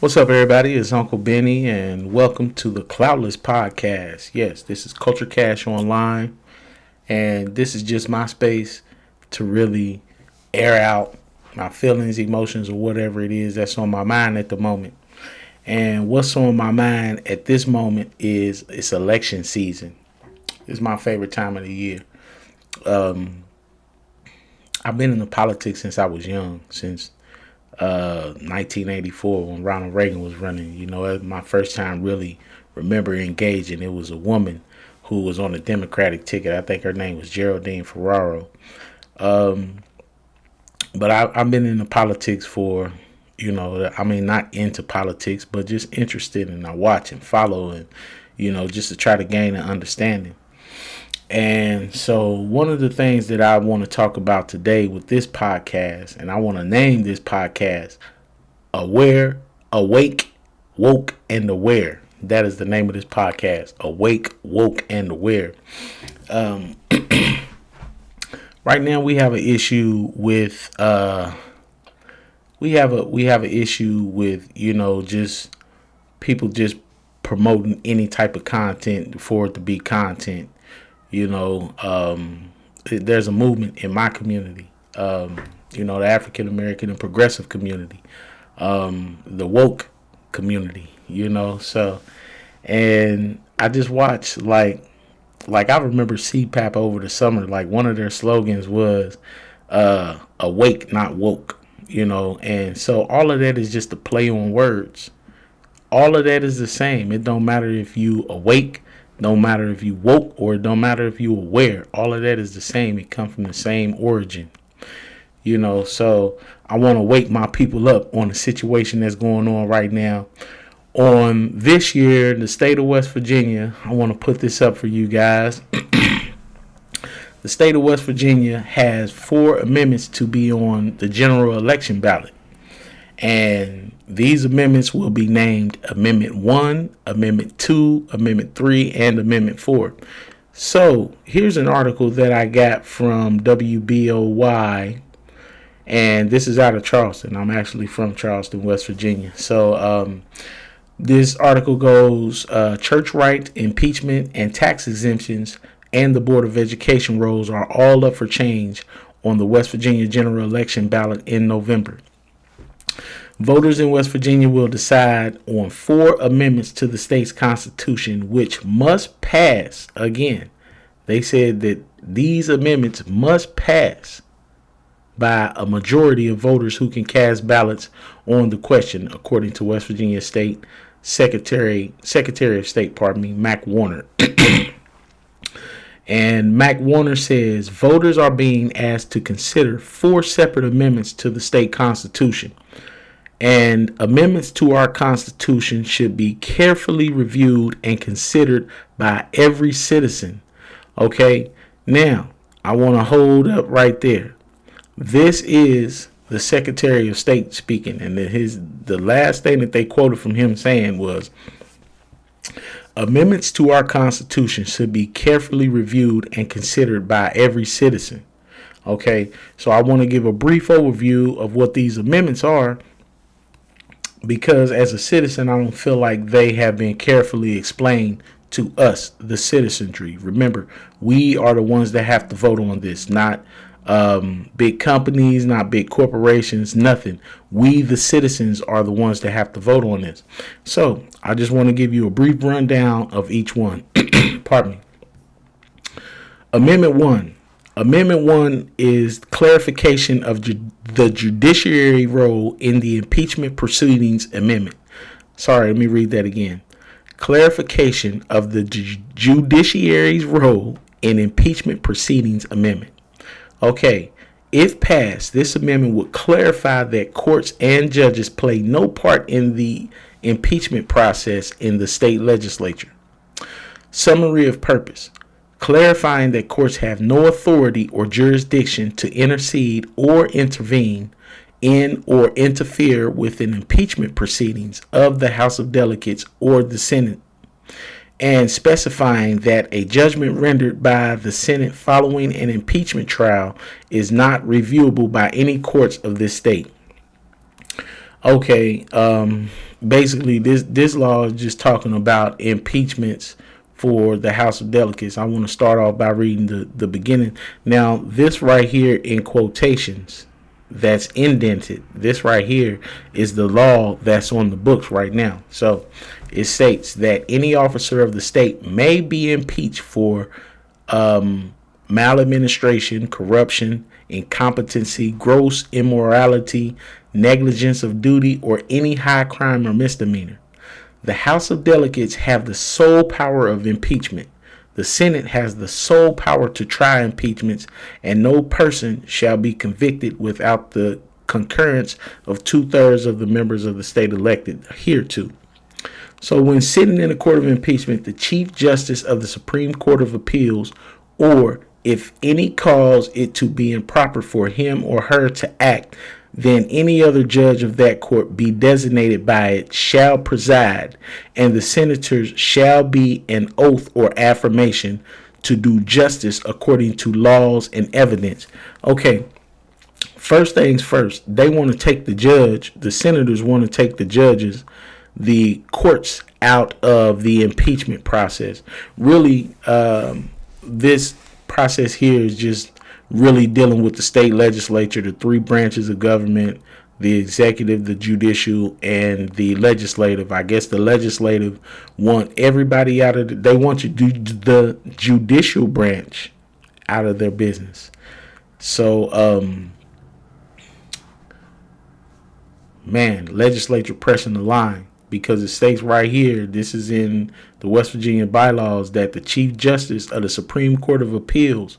What's up, everybody? It's Uncle Benny, and welcome to the CLOUT'less podcast. Yes, this is Culture Cash Online, and this is just my space to really air out my feelings, emotions, or whatever it is that's on my mind at the moment. And what's on my mind at this moment is it's election season. It's my favorite time of the year. Um, I've been in the politics since I was young, since 1984 when Ronald Reagan was running. That was my first time really remember engaging. It was a woman who was on the Democratic ticket. I think her name was Geraldine Ferraro. Um, but I've been in the politics for, not into politics, but just interested, and I watch and follow, and just to try to gain an understanding. And so one of the things that I want to talk about today with this podcast, and I want to name this podcast Aware, Awake, Woke, and Aware. That is the name of this podcast. Awake, Woke, and Aware. Um, right now we have an issue with just people just promoting any type of content for it to be content. There's a movement in my community, the African American and progressive community, the woke community, and I just watched like I remember CPAP over the summer, like one of their slogans was, awake, not woke, and so all of that is just a play on words. All of that is the same. It don't matter if you awake, don't matter if you woke, or it don't matter if you aware. All of that is the same. It comes from the same origin. So I want to wake my people up on the situation that's going on right now. On this year, the state of West Virginia, I want to put this up for you guys. The state of West Virginia has 4 amendments to be on the general election ballot. And these amendments will be named Amendment 1, Amendment 2, Amendment 3, and Amendment 4. So here's an article that I got from WBOY, and this is out of Charleston. I'm actually from Charleston, West Virginia. So this article goes, church right, impeachment, and tax exemptions, and the Board of Education roles are all up for change on the West Virginia general election ballot in November. Voters in West Virginia will decide on 4 amendments to the state's constitution, which must pass. Again, they said that these amendments must pass by a majority of voters who can cast ballots on the question, according to West Virginia State Secretary of State, Mac Warner. And Mac Warner says voters are being asked to consider 4 separate amendments to the state constitution. And amendments to our Constitution should be carefully reviewed and considered by every citizen. Okay, now I want to hold up right there. This is the Secretary of State speaking, and the last thing that they quoted from him saying was, amendments to our Constitution should be carefully reviewed and considered by every citizen. Okay, so I want to give a brief overview of what these amendments are, because as a citizen, I don't feel like they have been carefully explained to us, the citizenry. Remember, we are the ones that have to vote on this, not big companies, not big corporations, nothing. We, the citizens, are the ones that have to vote on this. So I just want to give you a brief rundown of each one. Pardon me. Amendment 1. Amendment 1 is clarification of the judiciary role in the impeachment proceedings amendment. Sorry, let me read that again. Clarification of the judiciary's role in impeachment proceedings amendment. Okay, if passed, this amendment would clarify that courts and judges play no part in the impeachment process in the state legislature. Summary of purpose. Clarifying that courts have no authority or jurisdiction to intercede or intervene in or interfere with an impeachment proceedings of the House of Delegates or the Senate, and specifying that a judgment rendered by the Senate following an impeachment trial is not reviewable by any courts of this state. Okay. Basically, this law is just talking about impeachments for the House of Delegates. I want to start off by reading the beginning. Now, this right here in quotations that's indented, this right here is the law that's on the books right now. So it states that any officer of the state may be impeached for maladministration, corruption, incompetency, gross immorality, negligence of duty, or any high crime or misdemeanor. The House of Delegates have the sole power of impeachment. The Senate has the sole power to try impeachments, and no person shall be convicted without the concurrence of 2/3 of the members of the state elected hereto. So when sitting in a court of impeachment, the Chief Justice of the Supreme Court of Appeals, or if any cause it to be improper for him or her to act, then any other judge of that court be designated by it shall preside, and the senators shall be an oath or affirmation to do justice according to laws and evidence. Okay, first things first, they want to take the senators want to take the judges, the courts out of the impeachment process. Really, this process here is just really dealing with the state legislature, the three branches of government, the executive, the judicial, and the legislative. I guess the legislative want everybody out of they want to do the judicial branch out of their business. So, legislature pressing the line, because it states right here, this is in the West Virginia bylaws, that the Chief Justice of the Supreme Court of Appeals,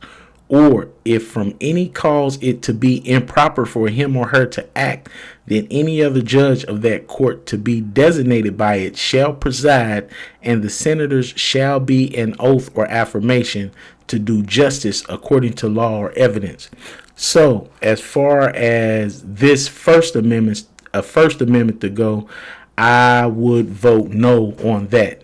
or if from any cause it to be improper for him or her to act, then any other judge of that court to be designated by it shall preside, and the senators shall be an oath or affirmation to do justice according to law or evidence. So as far as this First Amendment to go, I would vote no on that.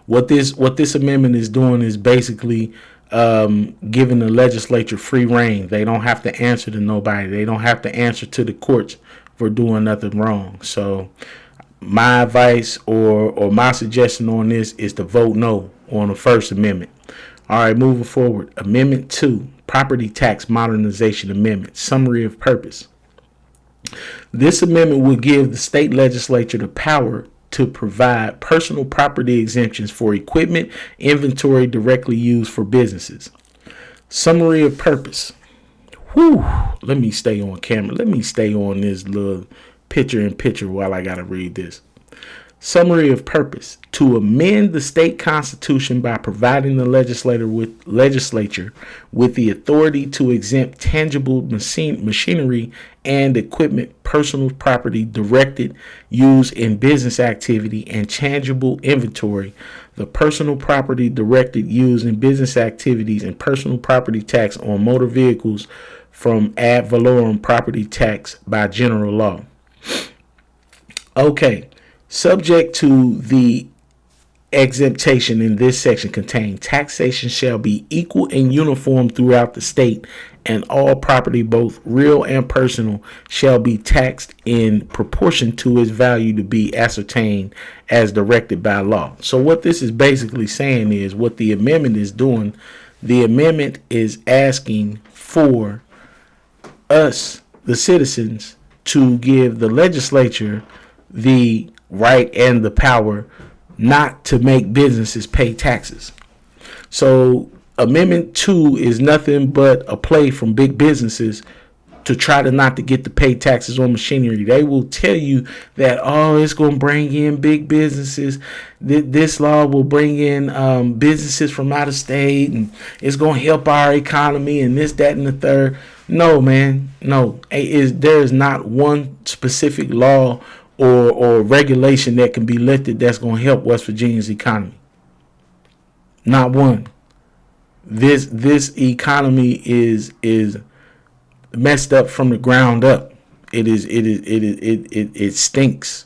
What this amendment is doing is basically giving the legislature free reign. They don't have to answer to nobody. They don't have to answer to the courts for doing nothing wrong. So my advice or my suggestion on this is to vote no on the First Amendment. All right, moving forward. Amendment 2, Property Tax Modernization Amendment. Summary of purpose. This amendment will give the state legislature the power to provide personal property exemptions for equipment inventory directly used for businesses. Summary of purpose. Let me stay on camera. Let me stay on this little picture while I gotta read this. Summary of purpose: to amend the state constitution by providing the legislature with the authority to exempt tangible machinery and equipment, personal property directed used in business activity, and tangible inventory, the personal property directed used in business activities, and personal property tax on motor vehicles from ad valorem property tax by general law. Okay. Subject to the exemption in this section contain, taxation shall be equal and uniform throughout the state, and all property, both real and personal, shall be taxed in proportion to its value to be ascertained as directed by law. So what this is basically saying is, what the amendment is doing, the amendment is asking for us, the citizens, to give the legislature the right and the power not to make businesses pay taxes. So Amendment 2 is nothing but a play from big businesses to try to not to get to pay taxes on machinery. They will tell you that, it's going to bring in big businesses. This law will bring in businesses from out of state, and it's going to help our economy and this, that, and the third. No, man, no. There is not one specific law or regulation that can be lifted that's going to help West Virginia's economy. Not one. This economy is messed up from the ground up. It stinks,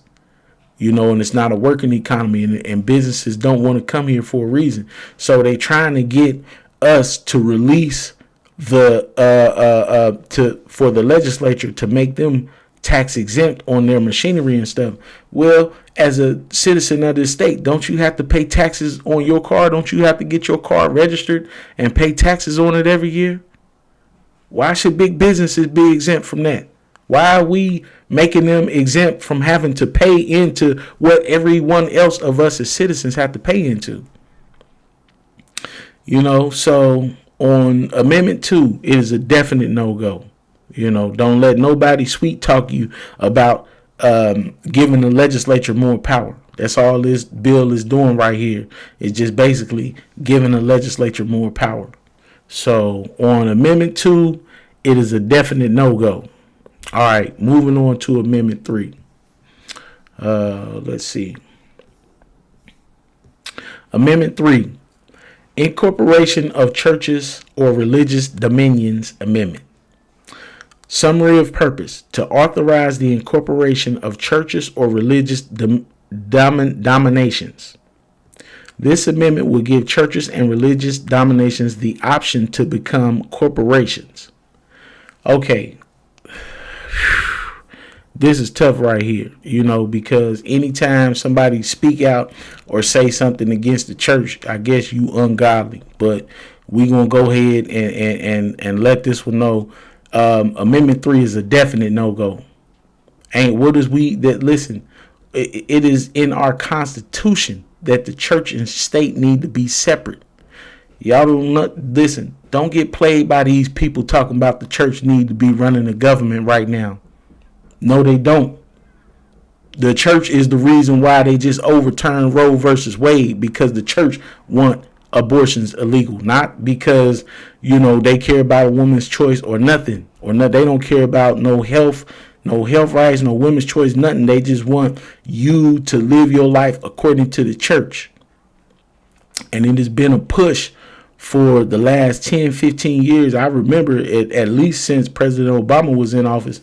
and it's not a working economy, and businesses don't want to come here for a reason. So they trying to get us to release for the legislature to make them tax exempt on their machinery and stuff. Well, as a citizen of this state, don't you have to pay taxes on your car? Don't you have to get your car registered and pay taxes on it every year? Why should big businesses be exempt from that? Why are we making them exempt from having to pay into what everyone else of us as citizens have to pay into? So on Amendment 2, it is a definite no-go. Don't let nobody sweet talk you about giving the legislature more power. That's all this bill is doing right here. It's just basically giving the legislature more power. So on Amendment 2, it is a definite no-go. All right, moving on to Amendment 3. Let's see. Amendment 3, Incorporation of Churches or Religious Dominions Amendment. Summary of purpose: to authorize the incorporation of churches or religious dominations. This amendment will give churches and religious dominations the option to become corporations. Okay. This is tough right here, because anytime somebody speak out or say something against the church, I guess you ungodly. But we going to go ahead and let this one know. Amendment 3 is a definite no-go. Listen, it is in our Constitution that the church and state need to be separate. Y'all don't get played by these people talking about the church need to be running the government right now. No, they don't. The church is the reason why they just overturned Roe versus Wade, because the church want abortions illegal, not because they care about a woman's choice or nothing, they don't care about no health rights, no women's choice, nothing. They just want you to live your life according to the church. And it has been a push for the last 10-15 years. I remember it, at least since President Obama was in office,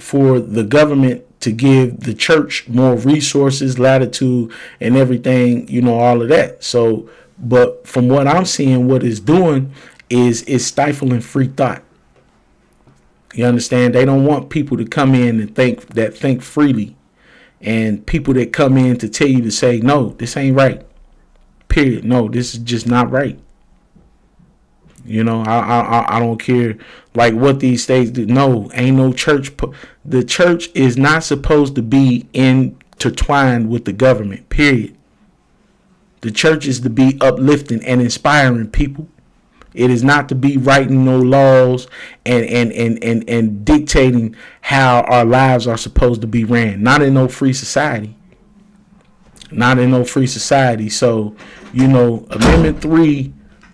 for the government to give the church more resources, latitude, and everything, all of that. So, but from what I'm seeing, what it's doing is stifling free thought. You understand? They don't want people to come in and think freely, and people that come in to tell you to say, no, this ain't right. Period. No, this is just not right. I don't care like what these states do. No, ain't no church. The church is not supposed to be intertwined with the government, period. The church is to be uplifting and inspiring people. It is not to be writing no laws and dictating how our lives are supposed to be ran. Not in no free society. Not in no free society. So, Amendment 3,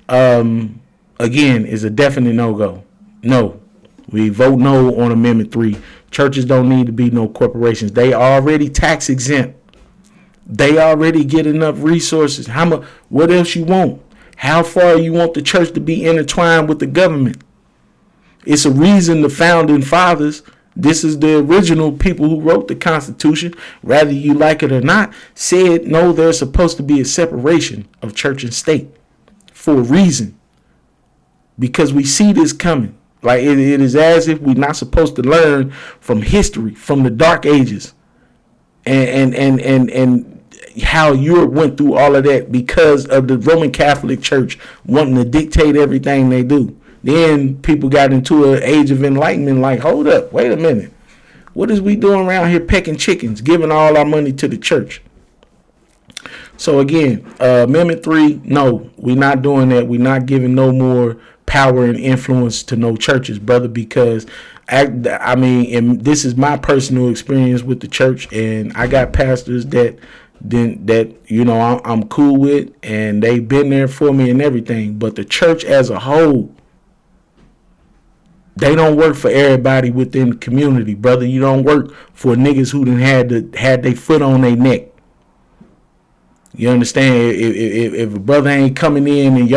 again, is a definite no-go. No. We vote no on Amendment 3. Churches don't need to be no corporations. They are already tax exempt. They already get enough resources. What else you want? How far you want the church to be intertwined with the government? It's a reason the founding fathers, this is the original people who wrote the Constitution, whether you like it or not, said no, there's supposed to be a separation of church and state for a reason. Because we see this coming. Like it is as if we're not supposed to learn from history, from the dark ages, and how Europe went through all of that because of the Roman Catholic Church wanting to dictate everything they do. Then people got into an age of enlightenment, like, hold up, wait a minute. What is we doing around here pecking chickens, giving all our money to the church? So again, Amendment 3, no, we're not doing that. We're not giving no more power and influence to no churches, brother, because and this is my personal experience with the church, and I got pastors that I'm cool with, and they've been there for me and everything. But the church as a whole, they don't work for everybody within the community, brother. You don't work for niggas who done had their foot on their neck. You understand? If a brother ain't coming in and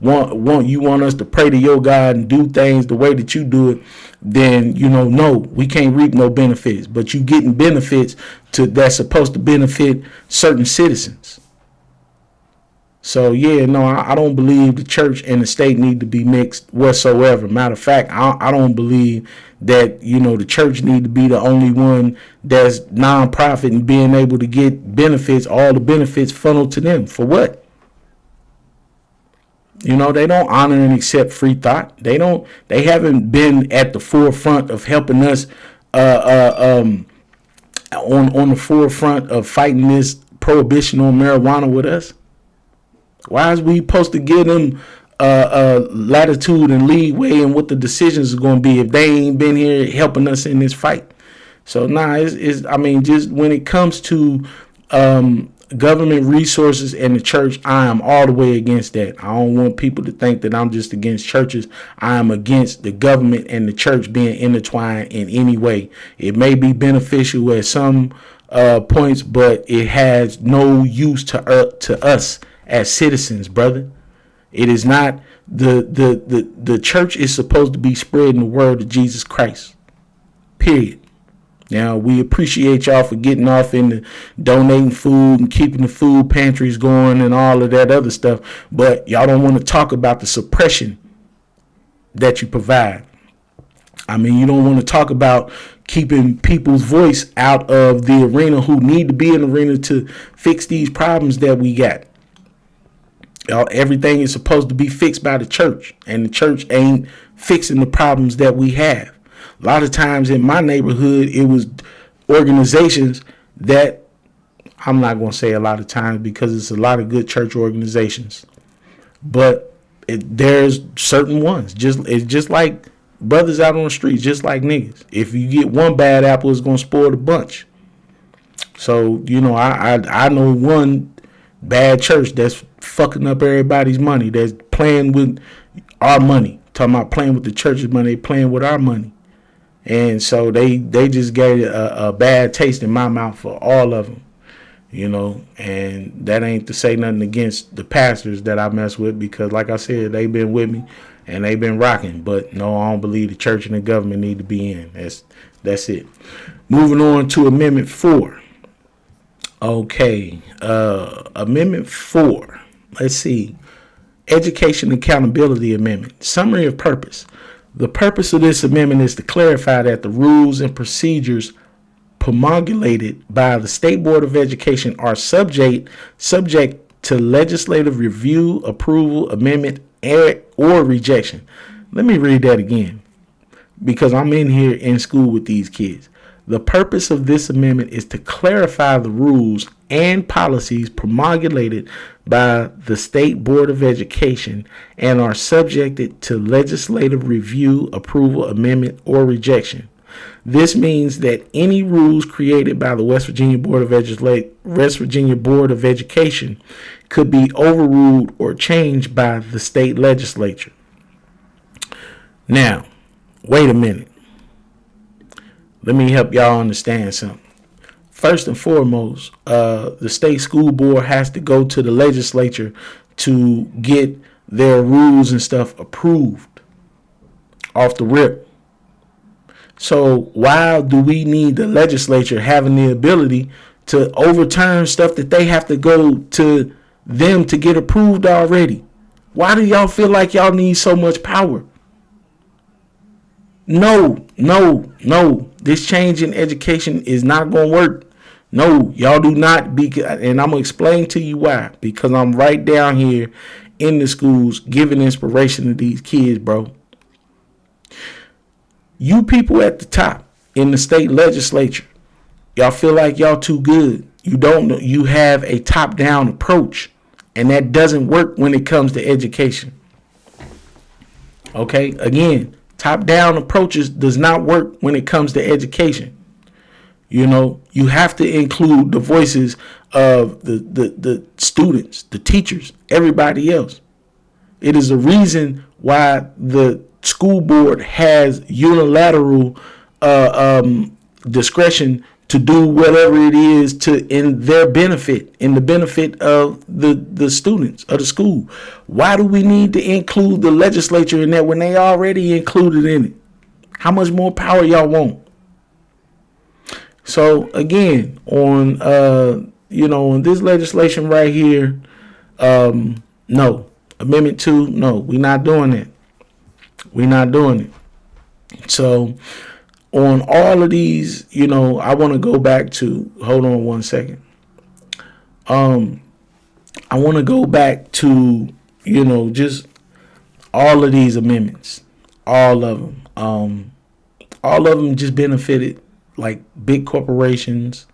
want us to pray to your God and do things the way that you do it, then no, we can't reap no benefits. But you getting benefits that's supposed to benefit certain citizens. So yeah, no, I don't believe the church and the state need to be mixed whatsoever. Matter of fact, I don't believe that the church need to be the only one that's nonprofit and being able to get benefits, all the benefits funneled to them. For what? They don't honor and accept free thought. They haven't been at the forefront of helping us on the forefront of fighting this prohibition on marijuana with us. Why is we supposed to give them latitude and leeway in what the decisions are going to be if they ain't been here helping us in this fight? So just when it comes to government resources and the church, I am all the way against that. I don't want people to think that I'm just against churches. I am against the government and the church being intertwined in any way. It may be beneficial at some points, but it has no use to us as citizens, brother. It is not. The church is supposed to be spreading the word of Jesus Christ, period. Now, we appreciate y'all for getting off into donating food and keeping the food pantries going and all of that other stuff, but y'all don't want to talk about the suppression that you provide. You don't want to talk about keeping people's voice out of the arena who need to be in the arena to fix these problems that we got. Everything is supposed to be fixed by the church, and the church ain't fixing the problems that we have. A lot of times in my neighborhood, it was organizations that, I'm not going to say a lot of times because it's a lot of good church organizations, but there's certain ones. It's just like brothers out on the streets, just like niggas. If you get one bad apple, it's going to spoil the bunch. So, I know one bad church that's fucking up everybody's money, that's playing with our money. Talking about playing with the church's money, they playing with our money. And so they just gave a bad taste in my mouth for all of them, and that ain't to say nothing against the pastors that I mess with, because like I said, they've been with me and they've been rocking. But no, I don't believe the church and the government need to be in. That's it. Moving on to Amendment 4. Okay. Amendment 4. Let's see. Education Accountability Amendment. Summary of purpose. The purpose of this amendment is to clarify that the rules and procedures promulgated by the State Board of Education are subject to legislative review, approval, amendment, or rejection. Let me read that again, because I'm in here in school with these kids. The purpose of this amendment is to clarify the rules and policies promulgated by the State Board of Education and are subjected to legislative review, approval, amendment, or rejection. This means that any rules created by the West Virginia Board of Education could be overruled or changed by the state legislature. Now, wait a minute. Let me help y'all understand something. First and foremost, the state school board has to go to the legislature to get their rules and stuff approved off the rip. So why do we need the legislature having the ability to overturn stuff that they have to go to them to get approved already? Why do y'all feel like y'all need so much power? No. This change in education is not going to work. No, y'all do not be, and I'm going to explain to you why. Because I'm right down here in the schools giving inspiration to these kids, bro. You people at the top in the state legislature, y'all feel like y'all too good. You don't know. You have a top-down approach, and that doesn't work when it comes to education. Okay, again, top-down approaches does not work when it comes to education. You have to include the voices of the students, the teachers, everybody else. It is a reason why the school board has unilateral discretion to do whatever it is in their benefit, in the benefit of the students of the school. Why do we need to include the legislature in that when they already included in it? How much more power y'all want? So again, on on this legislation right here, No. Amendment 2, no, we're not doing it. We're not doing it. So on all of these, I want to go back to, hold on one second. I want to go back to, just all of these amendments, all of them. All of them just benefited like big corporations,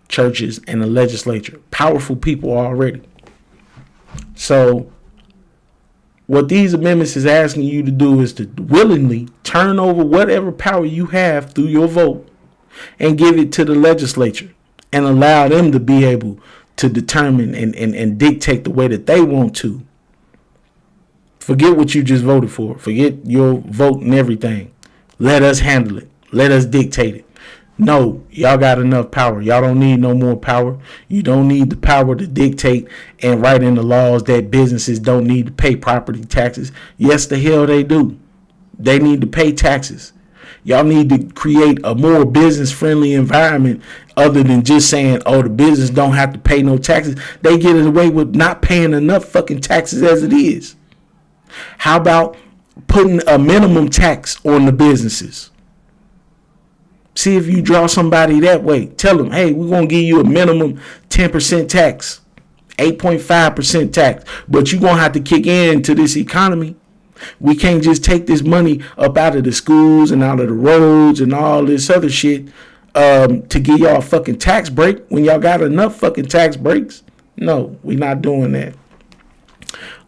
churches, and the legislature. Powerful people already. So what these amendments is asking you to do is to willingly turn over whatever power you have through your vote and give it to the legislature and allow them to be able to determine and dictate the way that they want to. Forget what you just voted for. Forget your vote and everything. Let us handle it. Let us dictate it. No, y'all got enough power. Y'all don't need no more power. You don't need the power to dictate and write in the laws that businesses don't need to pay property taxes. Yes, the hell they do. They need to pay taxes. Y'all need to create a more business-friendly environment other than just saying, oh, the business don't have to pay no taxes. They get away with not paying enough fucking taxes as it is. How about putting a minimum tax on the businesses? See if you draw somebody that way. Tell them, hey, we're going to give you a minimum 10% tax, 8.5% tax, but you're going to have to kick into this economy. We can't just take this money up out of the schools and out of the roads and all this other shit to give y'all a fucking tax break when y'all got enough fucking tax breaks. No, we're not doing that.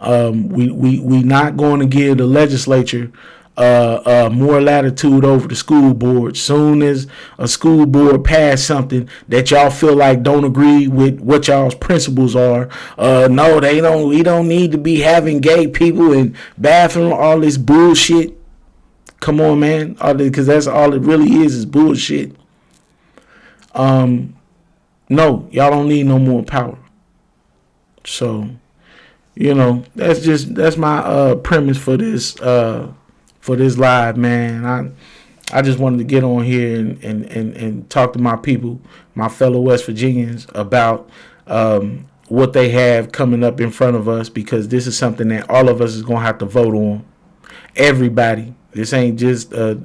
We not going to give the legislature more latitude over the school board. Soon as a school board pass something that y'all feel like don't agree with what y'all's principles are, no, they don't. We don't need to be having gay people in bathroom. All this bullshit. Come on, man. Because that's all it really is bullshit. No, y'all don't need no more power. So, that's my premise for this live, man. I just wanted to get on here and talk to my people, my fellow West Virginians, about what they have coming up in front of us, because this is something that all of us is going to have to vote on. Everybody. This ain't just one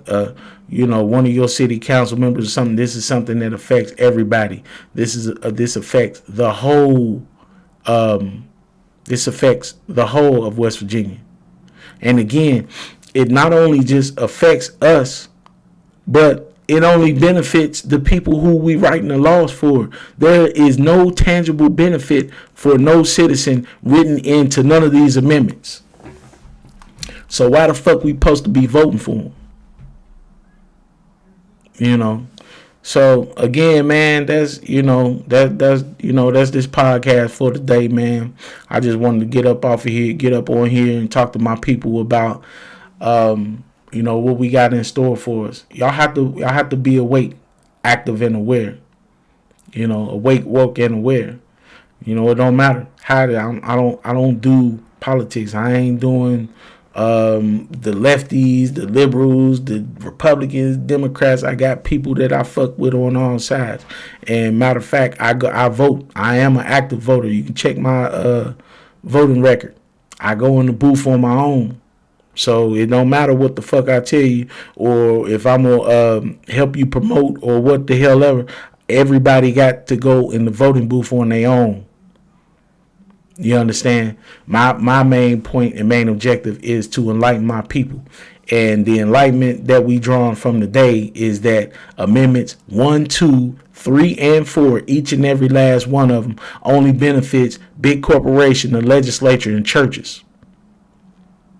of your city council members or something. This is something that affects everybody. This affects the whole of West Virginia. And again, it not only just affects us, but it only benefits the people who we writing the laws for. There is no tangible benefit for no citizen written into none of these amendments. So why the fuck we supposed to be voting for them? So again, man, that's this podcast for today, man. I just wanted to get up on here and talk to my people about what we got in store for us. Y'all have to be awake, active, and aware. Awake, woke, and aware. It don't matter how I don't do politics. I ain't doing the lefties, the liberals, the Republicans, Democrats. I got people that I fuck with on all sides. And matter of fact, I vote. I am an active voter. You can check my voting record. I go in the booth on my own. So it don't matter what the fuck I tell you, or if I'm gonna help you promote or what the hell ever. Everybody got to go in the voting booth on their own. You understand? My main point and main objective is to enlighten my people. And the enlightenment that we drawn from today is that amendments 1, 2, 3, and 4, each and every last one of them, only benefits big corporation, the legislature, and churches.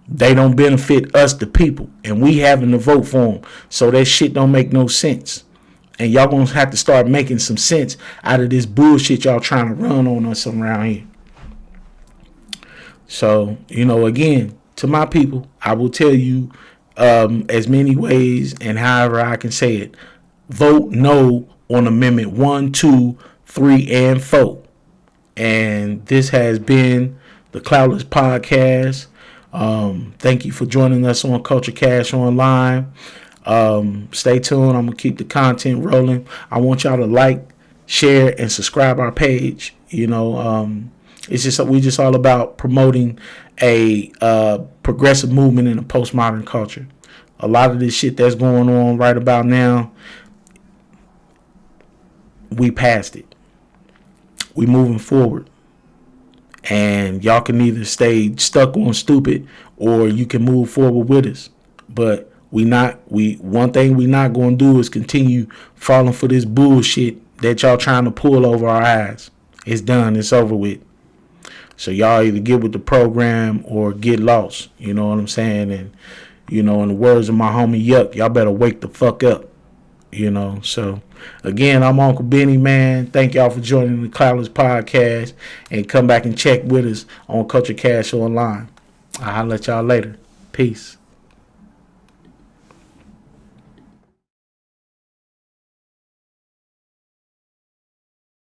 They don't benefit us, the people, and we having to vote for them. So that shit don't make no sense. And y'all gonna have to start making some sense out of this bullshit y'all trying to run on us around here. So, again, to my people, I will tell you as many ways and however I can say it. Vote no on Amendment 1, 2, 3, and 4. And this has been the CLOUT'less podcast. Thank you for joining us on Culture Cash Online. Stay tuned. I'm going to keep the content rolling. I want y'all to like, share, and subscribe our page. It's just we just all about promoting a progressive movement in a postmodern culture. A lot of this shit that's going on right about now, we passed it. We moving forward. And y'all can either stay stuck on stupid or you can move forward with us. But one thing we not gonna do is continue falling for this bullshit that y'all trying to pull over our eyes. It's done, it's over with. So y'all either get with the program or get lost. You know what I'm saying? And in the words of my homie Yuck, y'all better wake the fuck up. So again, I'm Uncle Benny, man. Thank y'all for joining the CLOUT'less podcast, and come back and check with us on Culture Cash Online. I'll let y'all later. Peace.